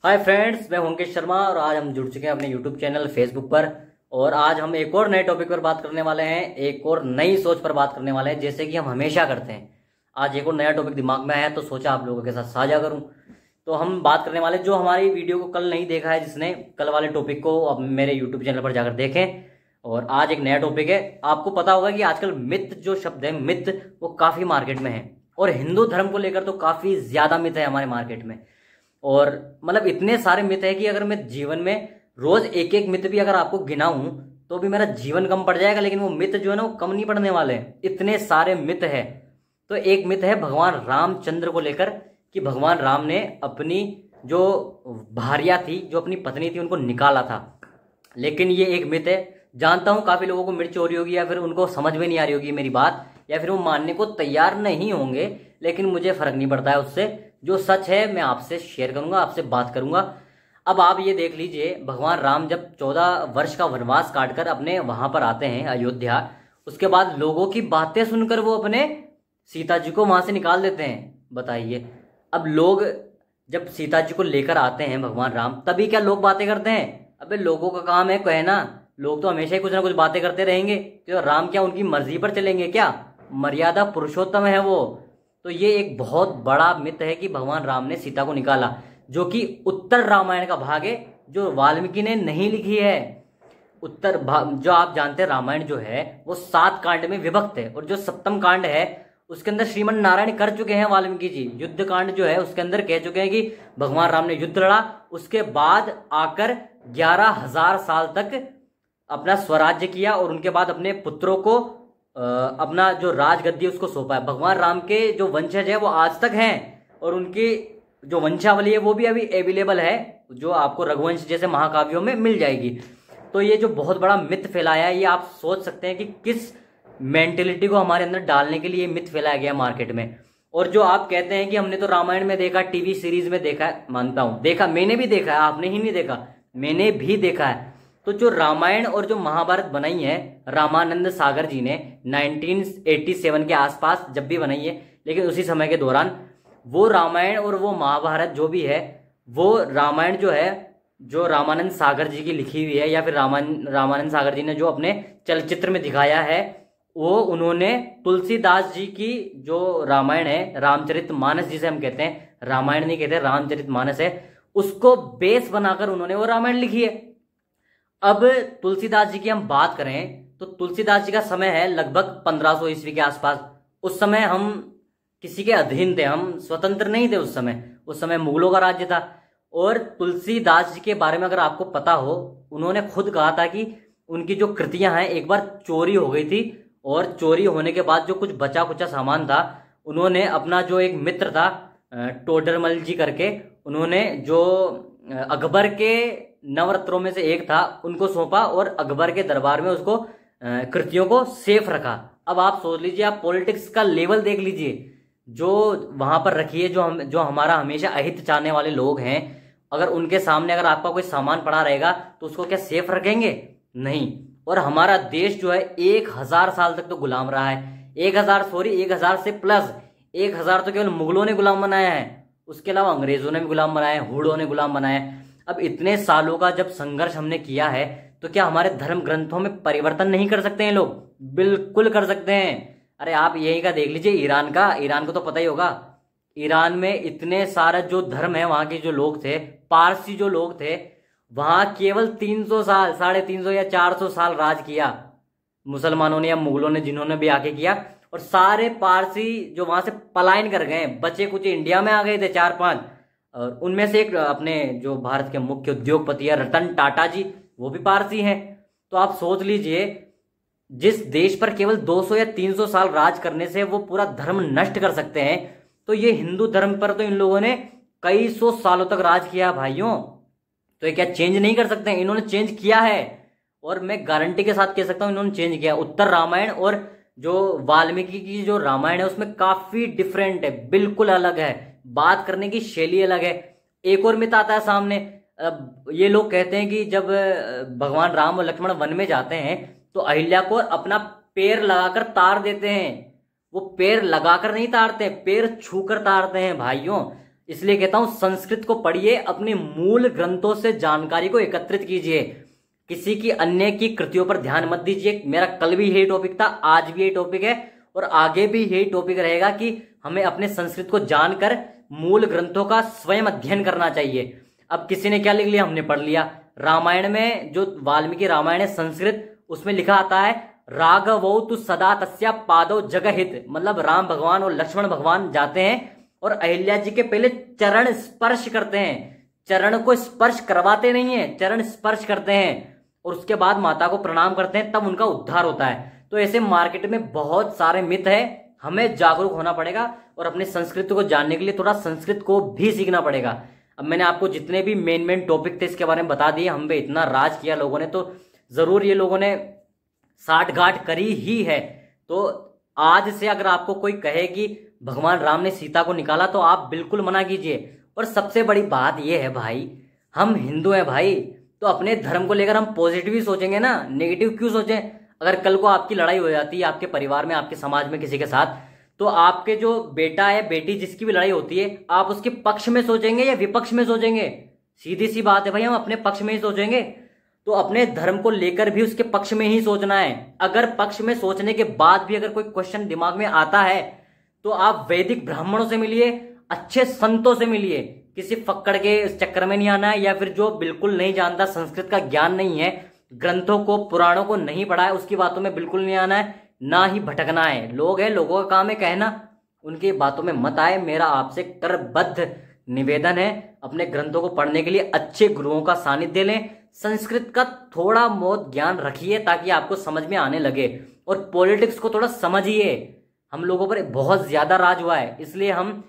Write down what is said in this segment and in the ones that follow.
Hi friends, मैं होंकेश शर्मा और आज हम जुड़ चुके हैं अपने यूट्यूब चैनल फेसबुक पर। और आज हम एक और नए टॉपिक पर बात करने वाले हैं, एक और नई सोच पर बात करने वाले हैं, जैसे कि हम हमेशा करते हैं। आज एक और नया टॉपिक दिमाग में आया तो सोचा आप लोगों के साथ साझा करूं। तो हम बात करने वाले, जो हमारी वीडियो को कल नहीं देखा है, जिसने कल वाले टॉपिक को अब मेरे यूट्यूब चैनल पर जाकर देखें। और आज एक नया टॉपिक है। आपको पता होगा कि आजकल मिथ जो शब्द है, मिथ, वो काफ़ी मार्केट में है। और हिंदू धर्म को लेकर तो काफ़ी ज़्यादा मिथ है हमारे मार्केट में। और मतलब इतने सारे मिथ है कि अगर मैं जीवन में रोज एक एक मिथ भी अगर आपको गिनाऊं तो भी मेरा जीवन कम पड़ जाएगा, लेकिन वो मिथ जो है ना वो कम नहीं पड़ने वाले हैं, इतने सारे मिथ है। तो एक मिथ है भगवान रामचंद्र को लेकर, कि भगवान राम ने अपनी जो भार्या थी, जो अपनी पत्नी थी, उनको निकाला था। लेकिन ये एक मिथ है। जानता हूं काफी लोगों को मिर्च हो रही होगी, या फिर उनको समझ में नहीं आ रही होगी मेरी बात, या फिर वो मानने को तैयार नहीं होंगे, लेकिन मुझे फर्क नहीं पड़ता है उससे। जो सच है मैं आपसे शेयर करूंगा, आपसे बात करूंगा। अब आप ये देख लीजिए, भगवान राम जब 14 वर्ष का वनवास काटकर अपने वहां पर आते हैं अयोध्या, उसके बाद लोगों की बातें सुनकर वो अपने सीता जी को वहां से निकाल देते हैं। बताइए, अब लोग जब सीता जी को लेकर आते हैं भगवान राम, तभी क्या लोग बातें करते हैं? अबे लोगों का काम है कहना, लोग तो हमेशा ही कुछ ना कुछ बातें करते रहेंगे। तो राम क्या उनकी मर्जी पर चलेंगे क्या? मर्यादा पुरुषोत्तम है वो। तो ये एक बहुत बड़ा मिथ है कि भगवान राम ने सीता को निकाला, जो कि उत्तर रामायण का भाग है, जो वाल्मीकि ने नहीं लिखी है। उत्तर भाग जो आप जानते हैं, रामायण जो है वो 7 कांड में विभक्त है, और जो 7वां कांड है उसके अंदर श्रीमन नारायण कर चुके हैं वाल्मीकि जी। युद्ध कांड जो है उसके अंदर कह चुके हैं कि भगवान राम ने युद्ध लड़ा, उसके बाद आकर 11,000 साल तक अपना स्वराज्य किया, और उनके बाद अपने पुत्रों को अपना जो राजगद्दी उसको सौंपा है। भगवान राम के जो वंशज है वो आज तक हैं, और उनकी जो वंशावली है वो भी अभी अवेलेबल है, जो आपको रघुवंश जैसे महाकाव्यों में मिल जाएगी। तो ये जो बहुत बड़ा मिथ फैलाया है, ये आप सोच सकते हैं कि किस मेंटेलिटी को हमारे अंदर डालने के लिए मिथ फैलाया गया मार्केट में। और जो आप कहते हैं कि हमने तो रामायण में देखा, टीवी सीरीज में देखा है, मानता हूं देखा, मैंने भी देखा है, आपने ही नहीं देखा, मैंने भी देखा है। तो जो रामायण और जो महाभारत बनाई है रामानंद सागर जी ने 1987 के आसपास जब भी बनाई है, लेकिन उसी समय के दौरान वो रामायण और वो महाभारत जो भी है, वो रामायण जो है जो रामानंद सागर जी की लिखी हुई है, या फिर रामानंद सागर जी ने जो अपने चलचित्र में दिखाया है, वो उन्होंने तुलसीदास जी की जो रामायण है, रामचरितमानस जिसे हम कहते हैं, रामायण नहीं कहते, रामचरितमानस है, उसको बेस बनाकर उन्होंने वो रामायण लिखी है। अब तुलसीदास जी की हम बात करें तो तुलसीदास जी का समय है लगभग 1500 ईस्वी के आसपास। उस समय हम किसी के अधीन थे, हम स्वतंत्र नहीं थे उस समय मुगलों का राज्य था। और तुलसीदास जी के बारे में अगर आपको पता हो, उन्होंने खुद कहा था कि उनकी जो कृतियां हैं एक बार चोरी हो गई थी, और चोरी होने के बाद जो कुछ बचा कुचा सामान था, उन्होंने अपना जो एक मित्र था टोडरमल जी करके, उन्होंने जो अकबर के नवरत्नों में से एक था उनको सौंपा, और अकबर के दरबार में उसको कृतियों को सेफ रखा। अब आप सोच लीजिए, आप पॉलिटिक्स का लेवल देख लीजिए जो वहां पर रखी है, जो हमारा हमेशा अहित चाहने वाले लोग हैं, अगर उनके सामने अगर आपका कोई सामान पड़ा रहेगा तो उसको क्या सेफ रखेंगे? नहीं। और हमारा देश जो है 1000 साल तक तो गुलाम रहा है। 1000 से प्लस 1000 तो केवल मुगलों ने गुलाम बनाया है, उसके अलावा अंग्रेजों ने भी गुलाम बनाया है, हुडों ने गुलाम बनाया है। अब इतने सालों का जब संघर्ष हमने किया है, तो क्या हमारे धर्म ग्रंथों में परिवर्तन नहीं कर सकते हैं लोग? बिल्कुल कर सकते हैं। अरे आप यही का देख लीजिए, ईरान को तो पता ही होगा। ईरान में इतने सारे जो धर्म है, वहां के जो लोग थे, पारसी जो लोग थे, वहां केवल 300 साल, 350 या 400 साल राज किया मुसलमानों ने या मुगलों ने, जिन्होंने भी आके किया। और सारे पारसी जो वहां से पलायन कर गए, बचे कुछ इंडिया में आ गए थे 4-5। और उनमें से एक अपने जो भारत के मुख्य उद्योगपति है रतन टाटा जी, वो भी पारसी हैं। तो आप सोच लीजिए, जिस देश पर केवल 200 या 300 साल राज करने से वो पूरा धर्म नष्ट कर सकते हैं, तो ये हिंदू धर्म पर तो इन लोगों ने कई सौ सालों तक राज किया भाइयों। तो ये क्या चेंज नहीं कर सकते हैं? इन्होंने चेंज किया है, और मैं गारंटी के साथ कह सकता हूं इन्होंने चेंज किया। उत्तर रामायण और जो वाल्मीकि की जो रामायण है उसमें काफी डिफरेंट है, बिल्कुल अलग है, बात करने की शैली अलग है। एक और मिथ आता है सामने, ये लोग कहते हैं कि जब भगवान राम और लक्ष्मण वन में जाते हैं तो अहिल्या को अपना पैर लगाकर तार देते हैं। वो पैर लगाकर नहीं तारते, पैर छूकर तारते हैं भाइयों। इसलिए कहता हूं संस्कृत को पढ़िए, अपने मूल ग्रंथों से जानकारी को एकत्रित कीजिए, किसी की अन्य की कृतियों पर ध्यान मत दीजिए। मेरा कल भी यही टॉपिक था, आज भी यही टॉपिक है और आगे भी यही टॉपिक रहेगा कि हमें अपने संस्कृत को जानकर मूल ग्रंथों का स्वयं अध्ययन करना चाहिए। अब किसी ने क्या लिख लिया, हमने पढ़ लिया। रामायण में जो वाल्मीकि रामायण है संस्कृत, उसमें लिखा आता है राघवौ तु सदा तस्या पादौ जगहित, मतलब राम भगवान और लक्ष्मण भगवान जाते हैं और अहिल्या जी के पहले चरण स्पर्श करते हैं, चरण को स्पर्श करवाते नहीं है, चरण स्पर्श करते हैं और उसके बाद माता को प्रणाम करते हैं, तब उनका उद्धार होता है। तो ऐसे मार्केट में बहुत सारे मिथ है, हमें जागरूक होना पड़ेगा और अपनी संस्कृति को जानने के लिए थोड़ा संस्कृत को भी सीखना पड़ेगा। अब मैंने आपको जितने भी मेन टॉपिक थे इसके बारे में बता दिए, हम पे इतना राज किया लोगों ने, तो जरूर ये लोगों ने साठ गांठ करी ही है। तो आज से अगर आपको कोई कहे कि भगवान राम ने सीता को निकाला तो आप बिल्कुल मना कीजिए। और सबसे बड़ी बात यह है भाई, हम हिंदू हैं भाई, तो अपने धर्म को लेकर हम पॉजिटिव ही सोचेंगे ना, नेगेटिव क्यों सोचें। अगर कल को आपकी लड़ाई हो जाती है आपके परिवार में, आपके समाज में किसी के साथ, तो आपके जो बेटा है बेटी जिसकी भी लड़ाई होती है, आप उसके पक्ष में सोचेंगे या विपक्ष में सोचेंगे। सीधी सी बात है भाई, हम अपने पक्ष में ही सोचेंगे। तो अपने धर्म को लेकर भी उसके पक्ष में ही सोचना है। अगर पक्ष में सोचने के बाद भी अगर कोई क्वेश्चन दिमाग में आता है तो आप वैदिक ब्राह्मणों से मिलिए, अच्छे संतों से मिलिए, किसी फक्कड़ के चक्कर में नहीं आना है, या फिर जो बिल्कुल नहीं जानता, संस्कृत का ज्ञान नहीं है, ग्रंथों को पुराणों को नहीं पढ़ा है, उसकी बातों में बिल्कुल नहीं आना है, ना ही भटकना है। लोग हैं, लोगों का काम है कहना, उनकी बातों में मत आए। मेरा आपसे करबद्ध निवेदन है, अपने ग्रंथों को पढ़ने के लिए अच्छे गुरुओं का सानिध्य लें, संस्कृत का थोड़ा बहुत ज्ञान रखिए ताकि आपको समझ में आने लगे, और पॉलिटिक्स को थोड़ा समझिए। हम लोगों पर बहुत ज्यादा राज हुआ है, इसलिए हम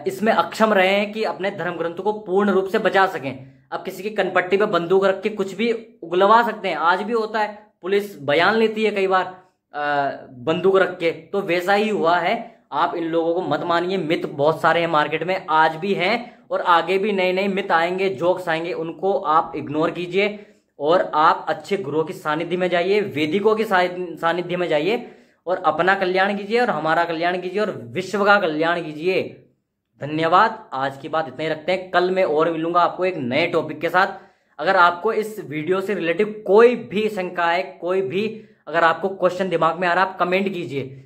इसमें अक्षम रहे हैं कि अपने धर्म ग्रंथों को पूर्ण रूप से बचा सकें। अब किसी की कनपट्टी पे बंदूक रख के कुछ भी उगलवा सकते हैं, आज भी होता है, पुलिस बयान लेती है कई बार बंदूक रख के, तो वैसा ही हुआ है। आप इन लोगों को मत मानिए, मिथ बहुत सारे हैं मार्केट में, आज भी हैं और आगे भी नए नए मिथ आएंगे, जोक्स आएंगे, उनको आप इग्नोर कीजिए और आप अच्छे गुरुओं की सानिध्य में जाइए, वैदिकों की सानिध्य में जाइए और अपना कल्याण कीजिए और हमारा कल्याण कीजिए और विश्व का कल्याण कीजिए। धन्यवाद। आज की बात इतना ही रखते हैं, कल मैं और मिलूंगा आपको एक नए टॉपिक के साथ। अगर आपको इस वीडियो से रिलेटिव कोई भी शंका है, कोई भी अगर आपको क्वेश्चन दिमाग में आ रहा है, आप कमेंट कीजिए,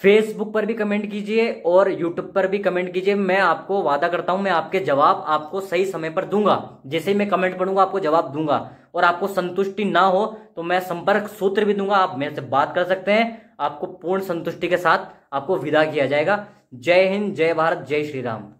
फेसबुक पर भी कमेंट कीजिए और यूट्यूब पर भी कमेंट कीजिए। मैं आपको वादा करता हूं, मैं आपके जवाब आपको सही समय पर दूंगा। जैसे ही मैं कमेंट पढ़ूंगा आपको जवाब दूंगा, और आपको संतुष्टि ना हो तो मैं संपर्क सूत्र भी दूंगा, आप मेरे से बात कर सकते हैं। आपको पूर्ण संतुष्टि के साथ आपको विदा किया जाएगा। जय हिंद, जय भारत, जय श्री राम।